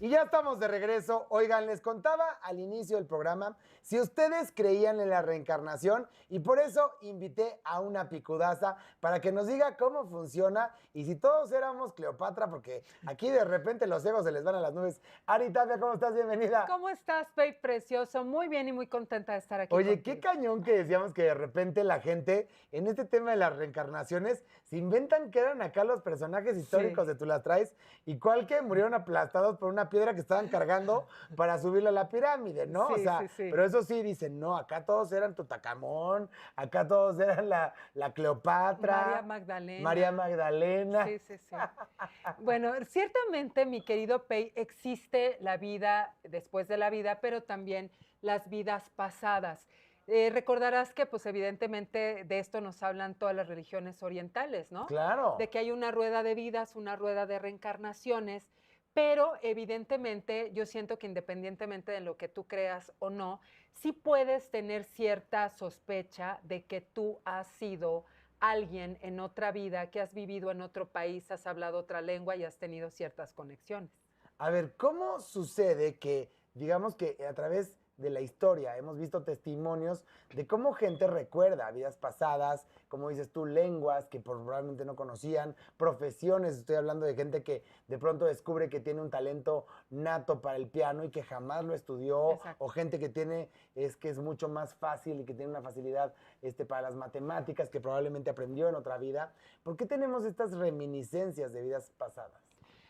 Y ya estamos de regreso. Oigan, les contaba al inicio del programa si ustedes creían en la reencarnación y por eso invité a una picudaza para que nos diga cómo funciona y si todos éramos Cleopatra, porque aquí de repente los egos se les van a las nubes. Ari Tapia, ¿cómo estás? Bienvenida. ¿Cómo estás, Pei Precioso? Muy bien y muy contenta de estar aquí Oye, contigo. qué cañón que decíamos que de repente la gente en este tema de las reencarnaciones se inventan que eran acá los personajes históricos de Tú las traes y cuál que murieron aplastados por una piedra que estaban cargando para subirle a la pirámide, ¿no? Sí, O sea, sí, sí. pero eso sí dicen, no, acá todos eran Tutacamón, acá todos eran la Cleopatra, María Magdalena. María Magdalena. Sí, sí, sí. Bueno, ciertamente, mi querido Pei, existe la vida después de la vida, pero también las vidas pasadas. Recordarás que, pues, evidentemente, de esto nos hablan todas las religiones orientales, ¿no? Claro. De que hay una rueda de vidas, una rueda de reencarnaciones, pero evidentemente yo siento que independientemente de lo que tú creas o no, sí puedes tener cierta sospecha de que tú has sido alguien en otra vida, que has vivido en otro país, has hablado otra lengua y has tenido ciertas conexiones. A ver, ¿cómo sucede que, digamos que a través de la historia hemos visto testimonios de cómo gente recuerda vidas pasadas, como dices tú, lenguas que probablemente no conocían, profesiones, estoy hablando de gente que de pronto descubre que tiene un talento nato para el piano y que jamás lo estudió, Exacto. o gente que que es mucho más fácil y que tiene una facilidad para las matemáticas que probablemente aprendió en otra vida? ¿Por qué tenemos estas reminiscencias de vidas pasadas?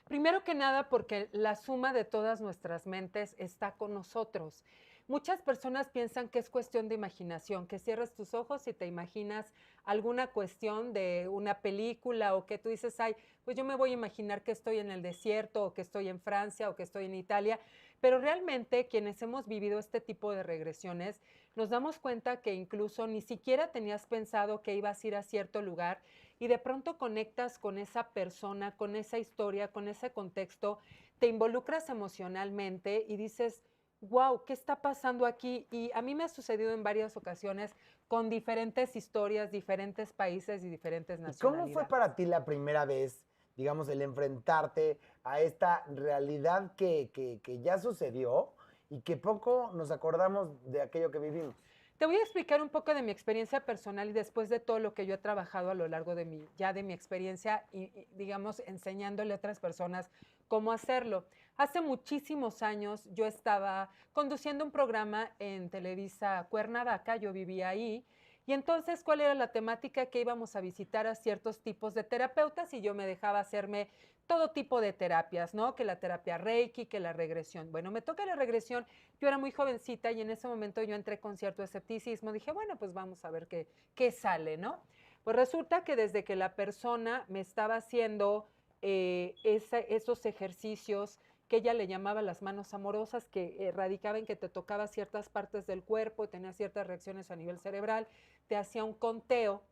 Primero que nada, porque la suma de todas nuestras mentes está con nosotros. Muchas personas piensan que es cuestión de imaginación, que cierras tus ojos y te imaginas alguna cuestión de una película o que tú dices, ay, pues yo me voy a imaginar que estoy en el desierto o que estoy en Francia o que estoy en Italia, pero realmente quienes hemos vivido este tipo de regresiones nos damos cuenta que incluso ni siquiera tenías pensado que ibas a ir a cierto lugar y de pronto conectas con esa persona, con esa historia, con ese contexto, te involucras emocionalmente y dices, wow, ¿qué está pasando aquí? Y a mí me ha sucedido en varias ocasiones con diferentes historias, diferentes países y diferentes ¿Y cómo nacionalidades. fue para ti la primera vez, digamos, el enfrentarte a esta realidad que ya sucedió y que poco nos acordamos de aquello que vivimos? Te voy a explicar un poco de mi experiencia personal y después de todo lo que yo he trabajado a lo largo de mi experiencia y, digamos, enseñándole a otras personas cómo hacerlo. Hace muchísimos años yo estaba conduciendo un programa en Televisa Cuernavaca, yo vivía ahí, y entonces, ¿cuál era la temática? Que íbamos a visitar a ciertos tipos de terapeutas y yo me dejaba hacerme todo tipo de terapias, ¿no? Que la terapia Reiki, que la regresión. Bueno, me toca la regresión. Yo era muy jovencita y en ese momento yo entré con cierto escepticismo. Dije, bueno, pues vamos a ver qué sale, ¿no? Pues resulta que desde que la persona me estaba haciendo esos ejercicios que ella le llamaba las manos amorosas, que radicaba en que te tocaba ciertas partes del cuerpo, tenía ciertas reacciones a nivel cerebral, te hacía un conteo.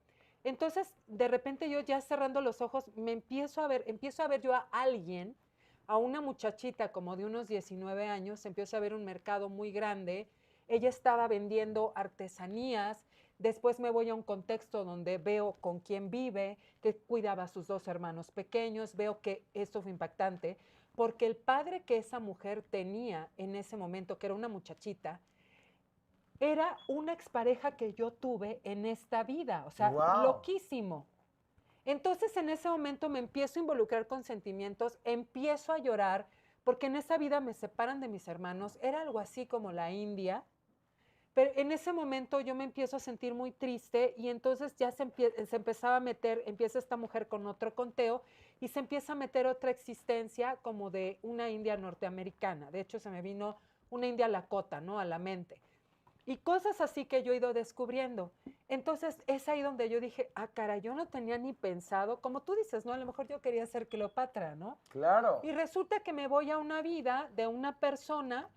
Entonces, de repente yo ya cerrando los ojos, empiezo a ver yo a alguien, a una muchachita como de unos 19 años, empiezo a ver un mercado muy grande, ella estaba vendiendo artesanías, después me voy a un contexto donde veo con quién vive, que cuidaba a sus dos hermanos pequeños, veo que esto fue impactante, porque el padre que esa mujer tenía en ese momento, que era una muchachita, era una expareja que yo tuve en esta vida, o sea, ¡Wow! loquísimo. Entonces en ese momento me empiezo a involucrar con sentimientos, empiezo a llorar, porque en esa vida me separan de mis hermanos, era algo así como la India, pero en ese momento yo me empiezo a sentir muy triste y entonces ya se empezaba a meter, empieza esta mujer con otro conteo y se empieza a meter otra existencia como de una India norteamericana. De hecho, se me vino una India Lakota, ¿no? A la mente. Y cosas así que yo he ido descubriendo. Entonces es ahí donde yo dije, ah, cara, yo no tenía ni pensado, como tú dices, ¿no? A lo mejor yo quería ser Cleopatra, ¿no? Claro. Y resulta que me voy a una vida de una persona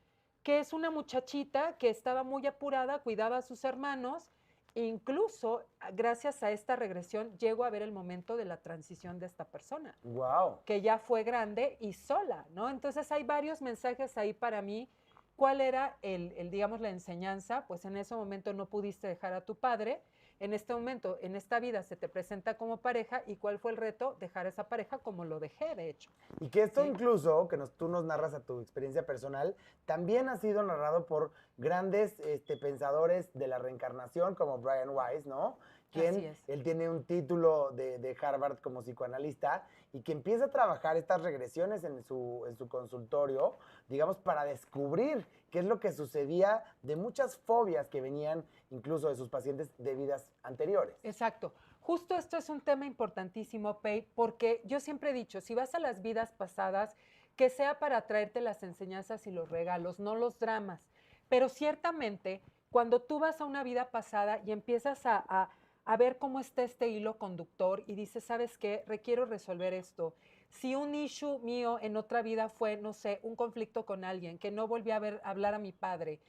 que es una muchachita que estaba muy apurada, cuidaba a sus hermanos, e incluso gracias a esta regresión llego a ver el momento de la transición de esta persona, ¡Wow! que ya fue grande y sola, ¿no? Entonces hay varios mensajes ahí para mí. ¿Cuál era digamos, la enseñanza? Pues en ese momento no pudiste dejar a tu padre, en este momento, en esta vida, se te presenta como pareja y cuál fue el reto, dejar esa pareja como lo dejé, de hecho. Y que esto Sí. incluso, que tú nos narras a tu experiencia personal, también ha sido narrado por grandes pensadores de la reencarnación, como Brian Weiss, ¿no? Así es. Él tiene un título de Harvard como psicoanalista y que empieza a trabajar estas regresiones en su consultorio, digamos, para descubrir qué es lo que sucedía de muchas fobias que venían incluso de sus pacientes de vidas anteriores. Exacto. Justo esto es un tema importantísimo, Pei, porque yo siempre he dicho, si vas a las vidas pasadas, que sea para traerte las enseñanzas y los regalos, no los dramas. Pero ciertamente, cuando tú vas a una vida pasada y empiezas a ver cómo está este hilo conductor y dices, ¿sabes qué? Requiero resolver esto. Si un issue mío en otra vida fue, no sé, un conflicto con alguien, que no volví a hablar a mi padre,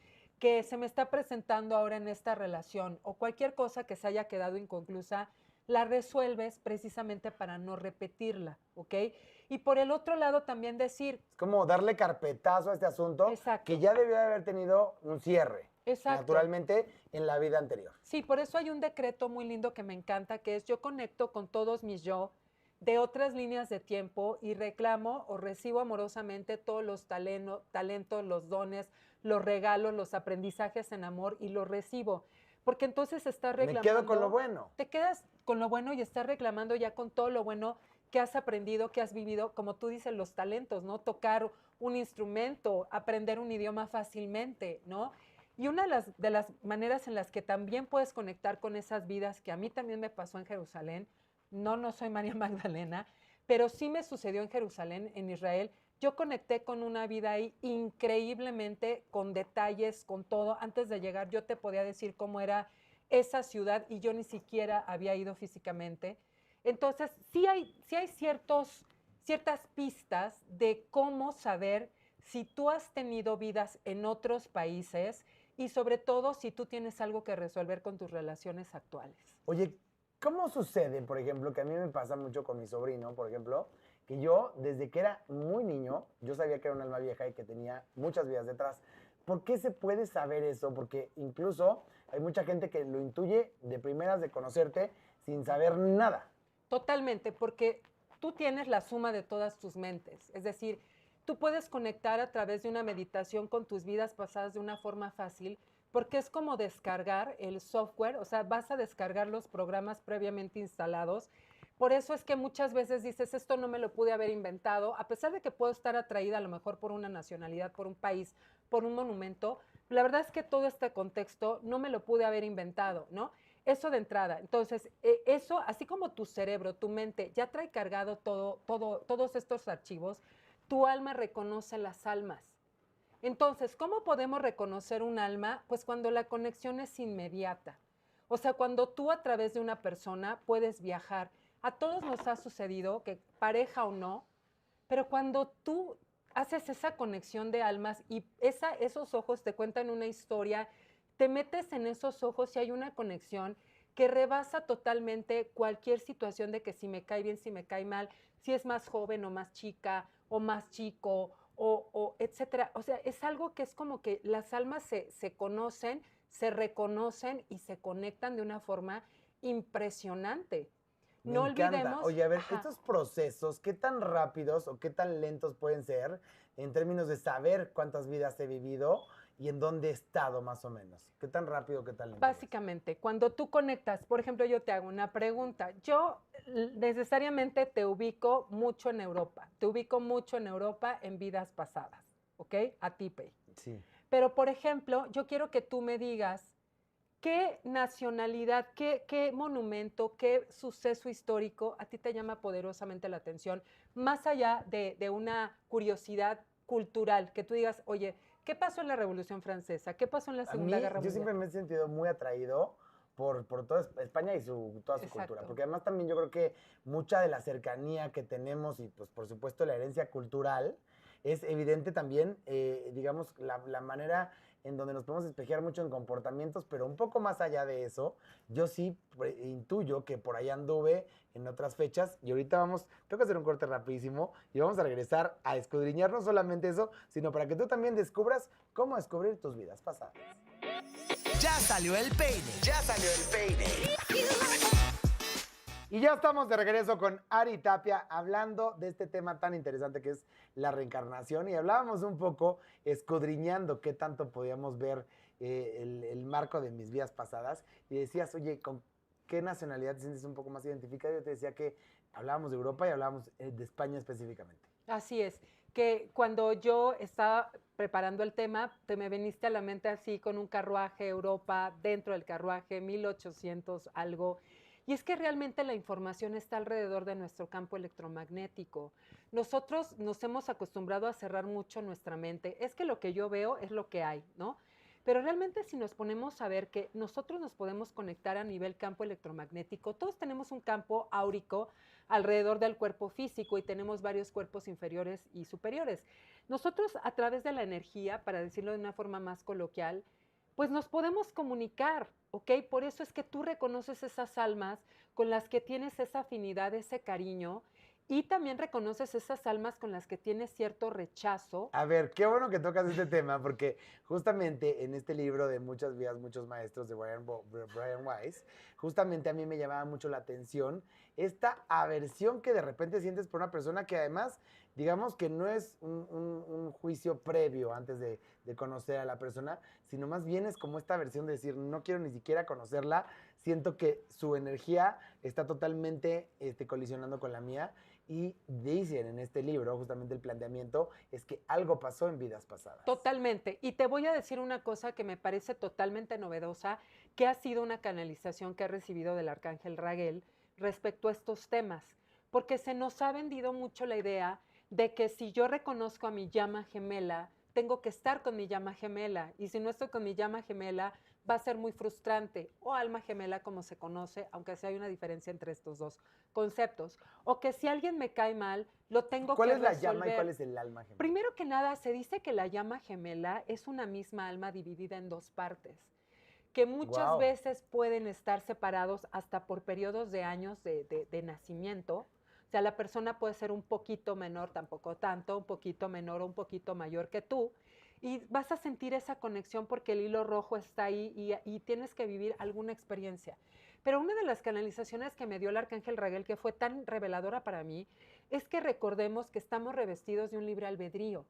que se me está presentando ahora en esta relación o cualquier cosa que se haya quedado inconclusa, la resuelves precisamente para no repetirla, ¿ok? Y por el otro lado también decir... Es como darle carpetazo a este asunto. Exacto. Que ya debió haber tenido un cierre. Exacto. Naturalmente, en la vida anterior. Sí, por eso hay un decreto muy lindo que me encanta, que es yo conecto con todos mis yo de otras líneas de tiempo y reclamo o recibo amorosamente todos los talentos, los dones, los regalos, los aprendizajes en amor y los recibo. Porque entonces estás reclamando... Me quedo con lo bueno. Te quedas con lo bueno y estás reclamando ya con todo lo bueno que has aprendido, que has vivido, como tú dices, los talentos, ¿no? Tocar un instrumento, aprender un idioma fácilmente, ¿no? Y una de las maneras en las que también puedes conectar con esas vidas, que a mí también me pasó en Jerusalén, no soy María Magdalena, pero sí me sucedió en Jerusalén, en Israel. Yo conecté con una vida ahí increíblemente, con detalles, con todo. Antes de llegar yo te podía decir cómo era esa ciudad y yo ni siquiera había ido físicamente. Entonces, sí hay ciertas pistas de cómo saber si tú has tenido vidas en otros países y sobre todo si tú tienes algo que resolver con tus relaciones actuales. Oye, ¿cómo sucede, por ejemplo, que a mí me pasa mucho con mi sobrino, por ejemplo, que yo, desde que era muy niño, yo sabía que era un alma vieja y que tenía muchas vidas detrás? ¿Por qué se puede saber eso? Porque incluso hay mucha gente que lo intuye de primeras de conocerte sin saber nada. Totalmente, porque tú tienes la suma de todas tus mentes. Es decir, tú puedes conectar a través de una meditación con tus vidas pasadas de una forma fácil, porque es como descargar el software, o sea, vas a descargar los programas previamente instalados. Por eso es que muchas veces dices, esto no me lo pude haber inventado, a pesar de que puedo estar atraída a lo mejor por una nacionalidad, por un país, por un monumento, la verdad es que todo este contexto no me lo pude haber inventado, ¿no? Eso de entrada. Entonces, eso, así como tu cerebro, tu mente, ya trae cargado todos estos archivos, tu alma reconoce las almas. Entonces, ¿cómo podemos reconocer un alma? Pues cuando la conexión es inmediata. O sea, cuando tú a través de una persona puedes viajar. A todos nos ha sucedido, que pareja o no, pero cuando tú haces esa conexión de almas y esos ojos te cuentan una historia, te metes en esos ojos y hay una conexión que rebasa totalmente cualquier situación de que si me cae bien, si me cae mal, si es más joven o más chica o más chico o etcétera. O sea, es algo que es como que las almas se conocen, se reconocen y se conectan de una forma impresionante. No encanta. olvidemos... Oye, a ver, Ajá. estos procesos, ¿qué tan rápidos o qué tan lentos pueden ser en términos de saber cuántas vidas he vivido y en dónde he estado más o menos? ¿Qué tan rápido, qué tan lento? Básicamente, cuando tú conectas, por ejemplo, yo te hago una pregunta. Yo necesariamente te ubico mucho en Europa. Te ubico mucho en Europa en vidas pasadas, ¿ok? A ti, Pei. Sí. Pero, por ejemplo, yo quiero que tú me digas qué nacionalidad, qué monumento, qué suceso histórico a ti te llama poderosamente la atención, más allá de una curiosidad cultural, que tú digas, oye, ¿qué pasó en la Revolución Francesa? ¿Qué pasó en la Segunda Guerra Yo Mundial? siempre me he sentido muy atraído por toda España y toda su Exacto. cultura. Porque además también yo creo que mucha de la cercanía que tenemos y pues por supuesto la herencia cultural es evidente también, digamos, la manera en donde nos podemos espejear mucho en comportamientos, pero un poco más allá de eso, yo sí intuyo que por ahí anduve en otras fechas y ahorita tengo que hacer un corte rapidísimo y vamos a regresar a escudriñar no solamente eso, sino para que tú también descubras cómo descubrir tus vidas pasadas. Ya salió el peine. Ya salió el peine. Y ya estamos de regreso con Ari Tapia hablando de este tema tan interesante que es la reencarnación. Y hablábamos un poco escudriñando qué tanto podíamos ver el marco de mis vidas pasadas. Y decías, oye, ¿con qué nacionalidad te sientes un poco más identificada? Yo te decía que hablábamos de Europa y hablábamos de España específicamente. Así es, que cuando yo estaba preparando el tema, te me viniste a la mente así con un carruaje Europa, dentro del carruaje 1800 algo. Y es que realmente la información está alrededor de nuestro campo electromagnético. Nosotros nos hemos acostumbrado a cerrar mucho nuestra mente. Es que lo que yo veo es lo que hay, ¿no? Pero realmente si nos ponemos a ver que nosotros nos podemos conectar a nivel campo electromagnético, todos tenemos un campo áurico alrededor del cuerpo físico y tenemos varios cuerpos inferiores y superiores. Nosotros a través de la energía, para decirlo de una forma más coloquial, pues nos podemos comunicar, ¿ok? Por eso es que tú reconoces esas almas con las que tienes esa afinidad, ese cariño, y también reconoces esas almas con las que tienes cierto rechazo. A ver, qué bueno que tocas este tema, porque justamente en este libro de Muchas vidas, muchos maestros de Brian Weiss, justamente a mí me llamaba mucho la atención esta aversión que de repente sientes por una persona que además, digamos que no es un juicio previo antes de conocer a la persona, sino más bien es como esta aversión de decir, no quiero ni siquiera conocerla, siento que su energía está totalmente colisionando con la mía. Y dicen en este libro, justamente el planteamiento, es que algo pasó en vidas pasadas. Totalmente. Y te voy a decir una cosa que me parece totalmente novedosa, que ha sido una canalización que he recibido del Arcángel Raguel respecto a estos temas. Porque se nos ha vendido mucho la idea de que si yo reconozco a mi llama gemela, tengo que estar con mi llama gemela. Y si no estoy con mi llama gemela, va a ser muy frustrante, o alma gemela como se conoce, aunque sí hay una diferencia entre estos dos conceptos, o que si alguien me cae mal, lo tengo que ¿Cuál es la resolver. llama y cuál es el alma gemela? Primero que nada, se dice que la llama gemela es una misma alma dividida en dos partes, que muchas veces pueden estar separados hasta por periodos de años de nacimiento. O sea, la persona puede ser un poquito menor, tampoco tanto, un poquito menor o un poquito mayor que tú, y vas a sentir esa conexión porque el hilo rojo está ahí y tienes que vivir alguna experiencia. Pero una de las canalizaciones que me dio el Arcángel Raguel, que fue tan reveladora para mí, es que recordemos que estamos revestidos de un libre albedrío.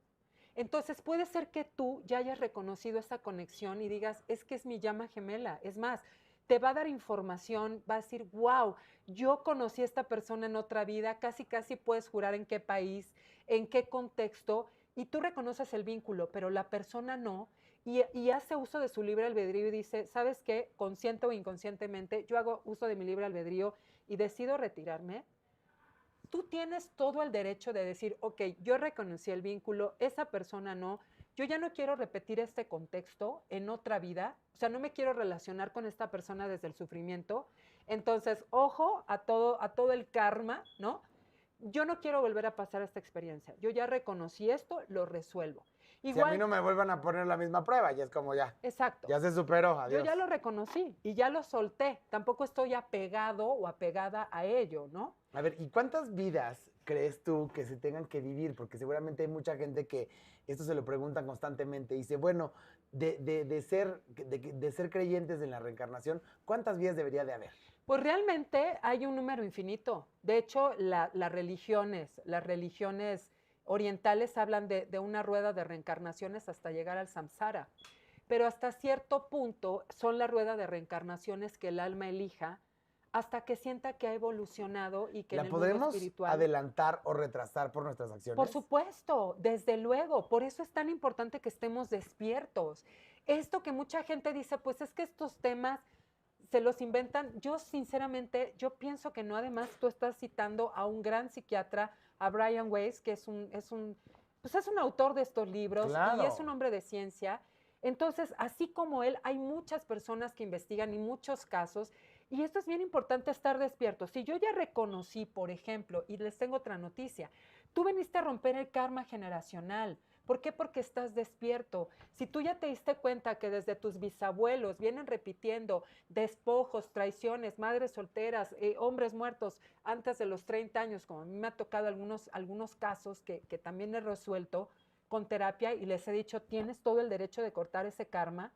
Entonces puede ser que tú ya hayas reconocido esa conexión y digas, es que es mi llama gemela. Es más, te va a dar información, va a decir, wow, yo conocí a esta persona en otra vida, casi casi puedes jurar en qué país, en qué contexto, y tú reconoces el vínculo, pero la persona no, y hace uso de su libre albedrío y dice, ¿sabes qué? Consciente o inconscientemente, yo hago uso de mi libre albedrío y decido retirarme. Tú tienes todo el derecho de decir, ok, yo reconocí el vínculo, esa persona no, yo ya no quiero repetir este contexto en otra vida, o sea, no me quiero relacionar con esta persona desde el sufrimiento. Entonces, ojo a todo el karma, ¿no? Yo no quiero volver a pasar esta experiencia. Yo ya reconocí esto, lo resuelvo. Si a mí no me vuelvan a poner la misma prueba, ya es como ya. Exacto. Ya se superó, adiós. Yo ya lo reconocí y ya lo solté. Tampoco estoy apegado o apegada a ello, ¿no? A ver, ¿y cuántas vidas crees tú que se tengan que vivir? Porque seguramente hay mucha gente que esto se lo preguntan constantemente. Y dice, bueno, de ser creyentes en la reencarnación, ¿cuántas vidas debería de haber? Pues realmente hay un número infinito. De hecho, las religiones orientales hablan de una rueda de reencarnaciones hasta llegar al samsara. Pero hasta cierto punto son la rueda de reencarnaciones que el alma elija hasta que sienta que ha evolucionado y que en el mundo espiritual... ¿La podemos adelantar o retrasar por nuestras acciones? Por supuesto, desde luego. Por eso es tan importante que estemos despiertos. Esto que mucha gente dice, pues es que estos temas se los inventan. Yo sinceramente, yo pienso que no. Además, tú estás citando a un gran psiquiatra, a Brian Weiss, que es un autor de estos libros. Claro. Y es un hombre de ciencia. Entonces, así como él, hay muchas personas que investigan y muchos casos. Y esto es bien importante, estar despiertos. Si yo ya reconocí, por ejemplo, y les tengo otra noticia, tú viniste a romper el karma generacional. ¿Por qué? Porque estás despierto. Si tú ya te diste cuenta que desde tus bisabuelos vienen repitiendo despojos, traiciones, madres solteras, hombres muertos antes de los 30 años, como a mí me ha tocado algunos casos que también he resuelto con terapia y les he dicho, tienes todo el derecho de cortar ese karma,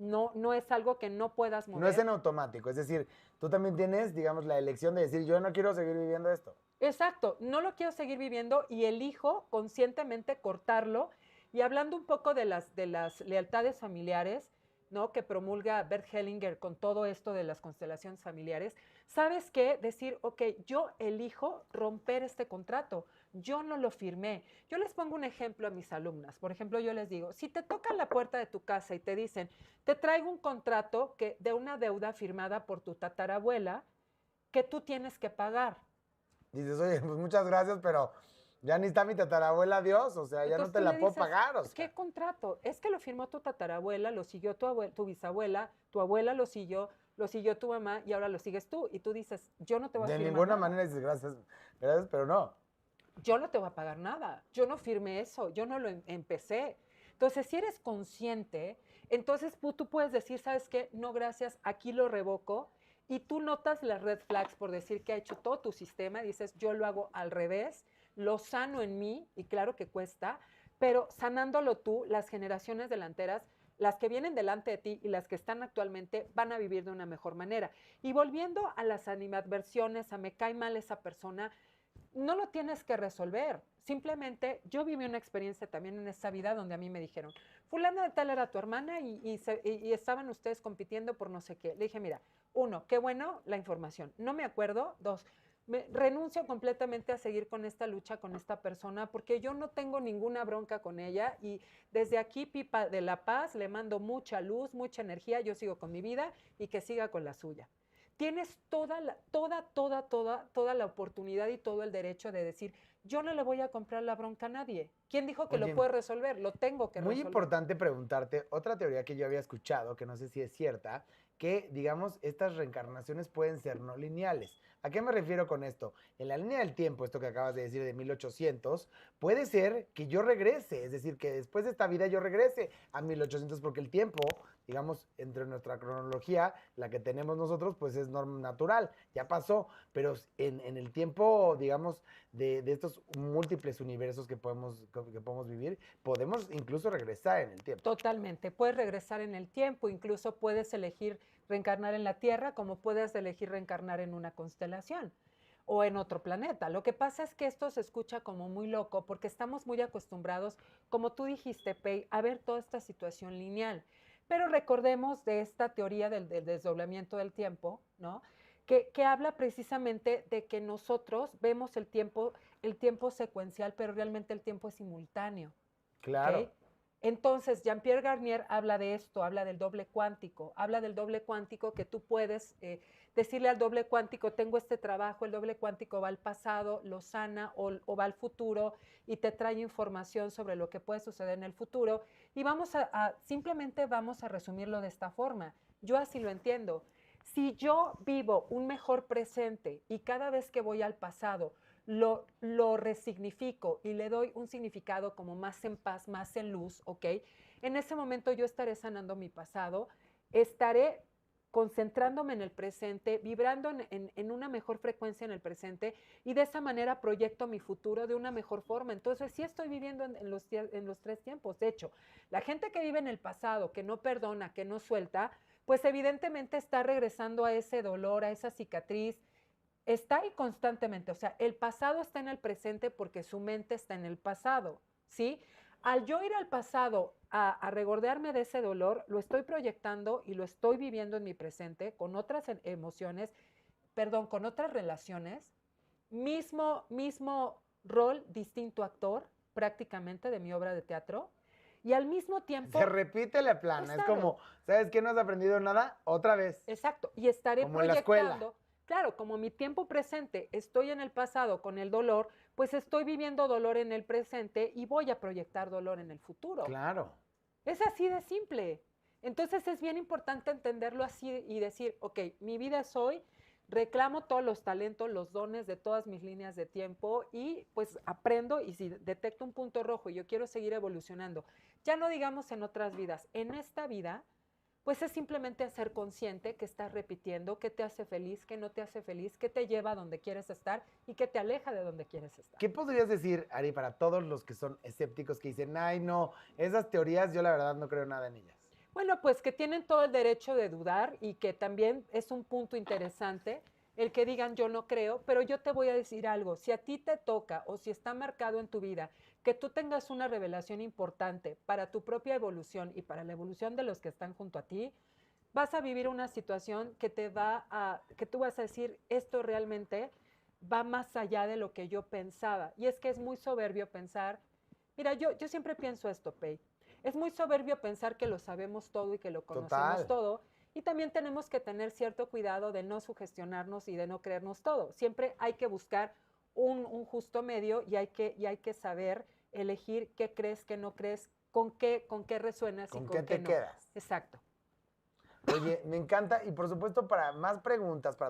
no es algo que no puedas mover. No es en automático, es decir, tú también tienes, digamos, la elección de decir, yo no quiero seguir viviendo esto. Exacto, no lo quiero seguir viviendo y elijo conscientemente cortarlo. Y hablando un poco de las lealtades familiares, ¿no? Que promulga Bert Hellinger con todo esto de las constelaciones familiares, ¿sabes qué? Decir, ok, yo elijo romper este contrato, yo no lo firmé. Yo les pongo un ejemplo a mis alumnas. Por ejemplo, yo les digo, si te tocan la puerta de tu casa y te dicen, te traigo un contrato de una deuda firmada por tu tatarabuela que tú tienes que pagar. Dices, oye, pues muchas gracias, pero ya ni está mi tatarabuela, Dios, o sea, ya no Entonces te tú la le puedo dices, pagar, o sea. ¿qué contrato? Es que lo firmó tu tatarabuela, lo siguió tu bisabuela, tu abuela lo siguió tu mamá y ahora lo sigues tú. Y tú dices, yo no te voy a De firmar ninguna nada. manera dices gracias, gracias, pero no. Yo no te voy a pagar nada. Yo no firmé eso, yo no lo empecé. Entonces, si eres consciente, entonces tú puedes decir, ¿sabes qué? No, gracias, aquí lo revoco. Y tú notas las red flags por decir que ha hecho todo tu sistema, dices, yo lo hago al revés, lo sano en mí, y claro que cuesta, pero sanándolo tú, las generaciones delanteras, las que vienen delante de ti y las que están actualmente, van a vivir de una mejor manera. Y volviendo a las animadversiones, a me cae mal esa persona, no lo tienes que resolver. Simplemente yo viví una experiencia también en esa vida donde a mí me dijeron, fulana de tal era tu hermana y estaban ustedes compitiendo por no sé qué. Le dije, mira, uno, qué bueno la información. No me acuerdo. Dos, renuncio completamente a seguir con esta lucha con esta persona porque yo no tengo ninguna bronca con ella y desde aquí, Pipa de la Paz, le mando mucha luz, mucha energía, yo sigo con mi vida y que siga con la suya. Tienes toda la oportunidad y todo el derecho de decir, yo no le voy a comprar la bronca a nadie. ¿Quién dijo que Oye, lo puede resolver? Lo tengo que muy resolver. importante preguntarte, otra teoría que yo había escuchado, que no sé si es cierta, que, digamos, estas reencarnaciones pueden ser no lineales. ¿A qué me refiero con esto? En la línea del tiempo, esto que acabas de decir de 1800, puede ser que yo regrese, es decir, que después de esta vida yo regrese a 1800 porque el tiempo, digamos, entre nuestra cronología, la que tenemos nosotros, pues es natural, ya pasó, pero en el tiempo, digamos, de estos múltiples universos que podemos vivir, podemos incluso regresar en el tiempo. Totalmente. Puedes regresar en el tiempo, incluso puedes elegir reencarnar en la Tierra, como puedes elegir reencarnar en una constelación o en otro planeta. Lo que pasa es que esto se escucha como muy loco porque estamos muy acostumbrados, como tú dijiste, Pei, a ver toda esta situación lineal. Pero recordemos de esta teoría del desdoblamiento del tiempo, ¿no? Que habla precisamente de que nosotros vemos el tiempo secuencial, pero realmente el tiempo es simultáneo. Claro. ¿Ok? Entonces, Jean-Pierre Garnier habla de esto, habla del doble cuántico, habla del doble cuántico que tú puedes decirle al doble cuántico, tengo este trabajo, el doble cuántico va al pasado, lo sana o va al futuro y te trae información sobre lo que puede suceder en el futuro. Y simplemente vamos a resumirlo de esta forma. Yo así lo entiendo. Si yo vivo un mejor presente y cada vez que voy al pasado lo resignifico y le doy un significado como más en paz, más en luz, ¿ok? En ese momento yo estaré sanando mi pasado, estaré concentrándome en el presente, vibrando en una mejor frecuencia en el presente y de esa manera proyecto mi futuro de una mejor forma. Entonces sí estoy viviendo en los tres tiempos. De hecho, la gente que vive en el pasado, que no perdona, que no suelta, pues evidentemente está regresando a ese dolor, a esa cicatriz, está ahí constantemente, o sea, el pasado está en el presente porque su mente está en el pasado, ¿sí? Al yo ir al pasado a regordearme de ese dolor, lo estoy proyectando y lo estoy viviendo en mi presente con otras emociones, perdón, con otras relaciones, mismo rol, distinto actor prácticamente de mi obra de teatro, y al mismo tiempo... Se repite la plana, es como, ¿sabes qué? ¿No has aprendido nada? Otra vez. Exacto, y estaré como proyectando... en la escuela. Claro, como mi tiempo presente estoy en el pasado con el dolor, pues estoy viviendo dolor en el presente y voy a proyectar dolor en el futuro. Claro. Es así de simple. Entonces es bien importante entenderlo así y decir, ok, mi vida es hoy, reclamo todos los talentos, los dones de todas mis líneas de tiempo y pues aprendo y si detecto un punto rojo y yo quiero seguir evolucionando, ya no digamos en otras vidas, en esta vida, pues es simplemente ser consciente que estás repitiendo, qué te hace feliz, qué no te hace feliz, qué te lleva a donde quieres estar y qué te aleja de donde quieres estar. ¿Qué podrías decir, Ari, para todos los que son escépticos que dicen, ay, no, esas teorías yo la verdad no creo nada en ellas? Bueno, pues que tienen todo el derecho de dudar y que también es un punto interesante el que digan yo no creo, pero yo te voy a decir algo, si a ti te toca o si está marcado en tu vida que tú tengas una revelación importante para tu propia evolución y para la evolución de los que están junto a ti, vas a vivir una situación que que tú vas a decir, esto realmente va más allá de lo que yo pensaba. Y es que es muy soberbio pensar, mira, yo siempre pienso esto, Pei, es muy soberbio pensar que lo sabemos todo y que lo conocemos Total. todo. Y también tenemos que tener cierto cuidado de no sugestionarnos y de no creernos todo. Siempre hay que buscar un justo medio y hay que saber elegir qué crees, qué no crees, con qué resuenas y ¿Con con qué qué te no. quedas? Exacto. Oye, me encanta y por supuesto para más preguntas, para